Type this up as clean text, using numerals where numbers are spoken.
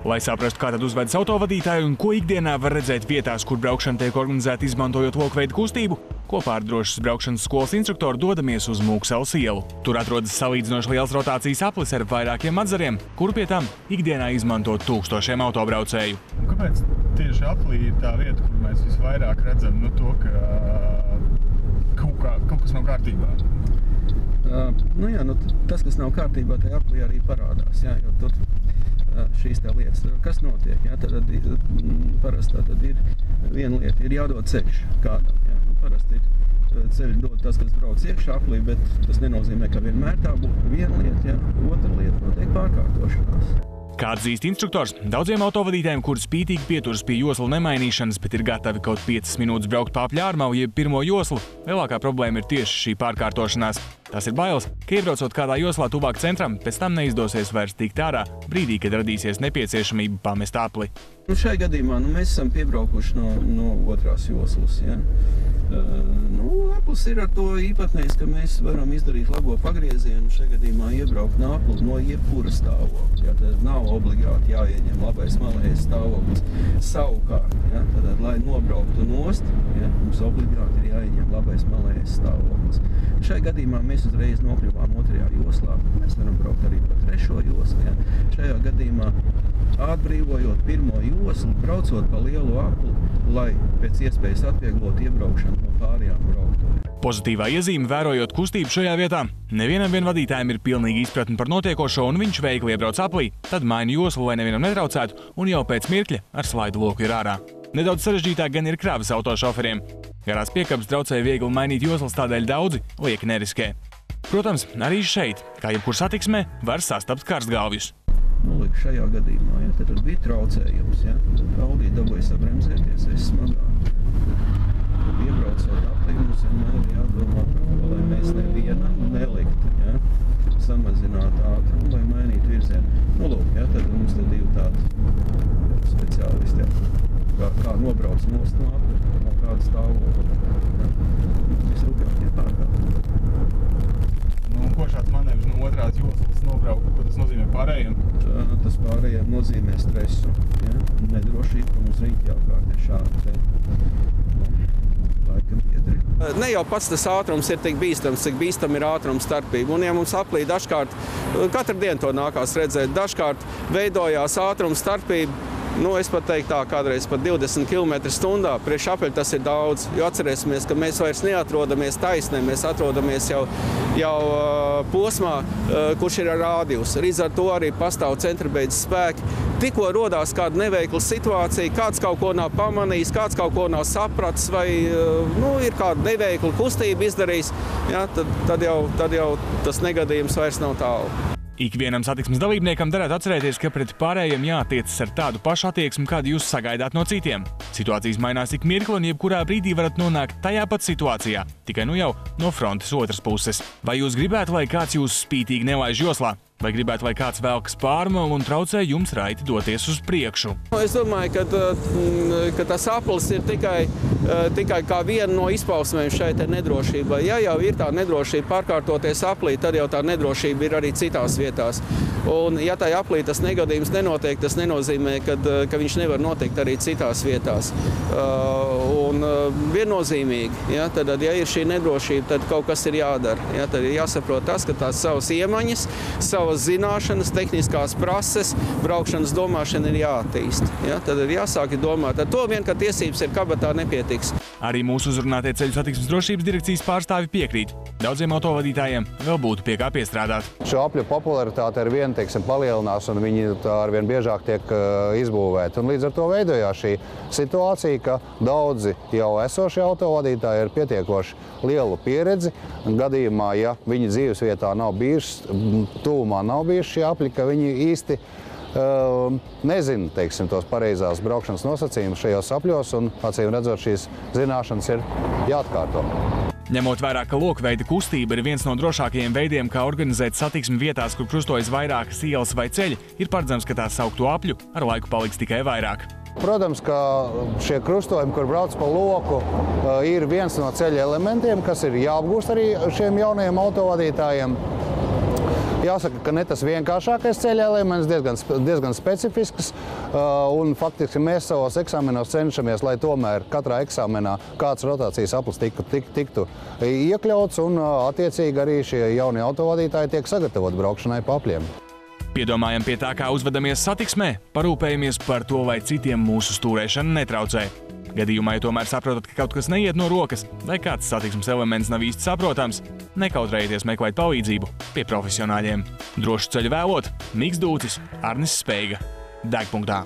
Lai saprastu, kā tad uzvedas autovadītāji un ko ikdienā var redzēt vietās, kur braukšana tiek organizēta izmantojot lokveidu kustību, kopā ar drošas braukšanas skolas instruktoru dodamies uz Mūkseles ielu. Tur atrodas salīdzinoši liels rotācijas aplis ar vairākiem atzariem, kuru pie tām ikdienā izmanto tūkstošiem autobraucēju. Kāpēc tieši aplī ir tā vieta, kur mēs visvairāk redzam to, ka kaut kas nav kārtībā? Tas, kas nav kārtībā, tajā aplī arī parādās, jo tur šīs tā lietas. Kas notiek? Tad parasti ir viena lieta, ir jādod ceļš kādam. Parasti ir ceļš dod tas, kas brauc iekšā aplī, bet tas nenozīmē, ka vienmēr tā būtu viena lieta. Otra lieta notiek pārkārtošanās. Kā atzīst instruktors, daudziem autovadītājiem, kuri spītīgi pieturas pie joslu nemainīšanas, bet ir gatavi kaut 5 minūtes braukt pa apļu ārmavu jeb pirmo joslu, lielākā problēma ir tieši šī pārkārtošanās. Tas ir bailes, ka iebraucot kādā joslā tuvāk centram, pēc tam neizdosies vairs tikt ārā brīdī, kad radīsies nepieciešamība pamest apli. Šajā gadījumā mēs esam piebraukuši no otrās joslas. Aplis ir ar to īpatnējs, ka mēs varam izdarīt labo pagriezienu, šajā gadījumā iebraukt apli no jebkura stāvokļa. Tad nav obligāti jāieņem labais malējais stāvoklis. Savukārt, tad, lai nobrauktu nost, mums obligāti ir jāieņem labais malējais stāvoklis. Šajā gadījumā mēs uzreiz nokļuvām otrajā joslā. Mēs varam braukt arī pa trešo joslu. Šajā gadījumā atbrīvojot pirmo joslu, braucot pa lielu apli, lai pēc iespējas atvieglot iebraukšanu no pārējām brauktojiem. Pozitīvā iezīme, vērojot kustību šajā vietā, nevienam vadītājam ir pilnīgi izpratne par notiekošo un viņš veikli iebrauc aplī, tad maina joslu, lai nevienam netraucētu, un jau pēc mirkļa ar slaidu loku ir ārā. Nedaudz sarežģītāk gan ir kravas autošoferiem. Garās piekabes traucēja viegli mainīt joslas, tādēļ daudzi lieki neriskē. Protams, arī šeit, kā jebkur satiksmē, var sastapt karstgalvjus. Šajā gadījumā, tad bija traucējums, Audi dabūja sabremzēties, es smagāk. Iebraucot aplī, mums vienmēr ir jādomā par to, lai mēs nevienam neliktu, samazināt ātrumu vai mainīt virzienu. Tad mums te divi tādi speciālisti, kā nobrauc nost no apli, no kāda stāvokļa. Visrūpjāk ir pārkārtot. Ko šāds manevrs no otrās joslas nobraukt, ko tas nozīmē pārējiem? Tas pārējiem nozīmē stresu, nedrošību, ka mums rīt jākārt ir šādi laikam biedri. Ne jau pats tas ātrums ir tik bīstams, cik bīstam ir ātrums starpība. Un ja mums aplī dažkārt, katru dienu to nākās redzēt, dažkārt veidojās ātrums starpība, es pat teiktu tā, kādreiz pat 20 km/h. Priekš apeļ tas ir daudz, jo atcerēsimies, ka mēs vairs neatrodamies taisnē, mēs atrodamies jau posmā, kurš ir ar rādijus. Līdz ar to arī pastāv centrabeidzes spēki. Tikko rodās kāda neveikla situācija, kāds kaut ko nav pamanījis, kāds kaut ko nav sapratis vai ir kāda neveikla kustība izdarījis, tad jau tas negadījums vairs nav tālu. Ikvienam satiksmes dalībniekam derētu atcerēties, ka pret pārējiem jātiecas ar tādu pašu attieksmi, kādu jūs sagaidāt no citiem. Situācijas mainās ik mirkli un jebkurā brīdī varat nonākt tajā pat situācijā, tikai jau no frontes otras puses. Vai jūs gribētu, lai kāds jūs spītīgi nelaiž joslā? Vai gribētu, lai kāds velkas pārmalu un traucē jums raiti doties uz priekšu? Es domāju, ka tas aplis ir tikai kā viena no izpausmēm šai nedrošībai. Ja jau ir tā nedrošība pārkārtoties aplī, tad jau tā nedrošība ir arī citās vietās. Un ja tā aplī tas negadījums nenotiek, tas nenozīmē, ka viņš nevar notikt arī citās vietās. Un viennozīmīgi, tad, ja ir šī nedrošība, tad kaut kas ir jādara. Tad ir jāsaprot tas, ka tās savas iemaņas, savas zināšanas, tehniskās prases, braukšanas domāšana ir jāattīst. Tad ir jāsāk domāt. Ar to vien, ka tiesības ir kabatā, nepietiks. Arī mūsu uzrunātie ceļu satiksmes drošības direkcijas pārstāvi piekrīt. Daudziem autovadītājiem vēl būtu pie kā piestrādāt. Šo apļu popularitāte ar vienu, palielinās un viņi arvien biežāk tiek izbūvēti. Un līdz ar to veidojās šī situācija, ka daudzi jau esošie autovadītāji ir pietiekoši lielu pieredzi. Gadījumā, ja viņi dzīvesvietā nav bijuši, tuvumā nav bijuši šie apļi, ka viņi īsti nezina, tos pareizās braukšanas nosacījumus šajos apļos, un acīm redzot, šīs zināšanas ir jāatkārto. Ņemot vērā, ka lokveida kustība ir viens no drošākajiem veidiem, kā organizēt satiksmi vietās, kur krustojas vairākas ielas vai ceļi, ir paredzams, ka tās saukto apļu ar laiku paliks tikai vairāk. Protams, ka šie krustojumi, kur brauc pa loku, ir viens no ceļa elementiem, kas ir jāapgūst arī šiem jaunajiem autovadītājiem. Jāsaka, ka ne tas vienkāršākais ceļa elements, diezgan specifisks, un faktiski mēs savos eksāmenos cenšamies, lai tomēr katrā eksāmenā kāds rotācijas aplis tiktu iekļauts, un attiecīgi arī šie jaunie autovadītāji tiek sagatavoti braukšanai pa apļiem. Piedomājam pie tā, kā uzvedamies satiksmē, parūpējamies par to, vai citiem mūsu stūrēšana netraucē. Gadījumā, ja tomēr saprotat, ka kaut kas neiet no rokas, vai kāds satiksmes elements nav īsti saprotams, nekautrējieties meklēt palīdzību pie profesionāļiem. Drošu ceļu vēlot, Miks Dūcis, Arnis Speiga. Degpunktā.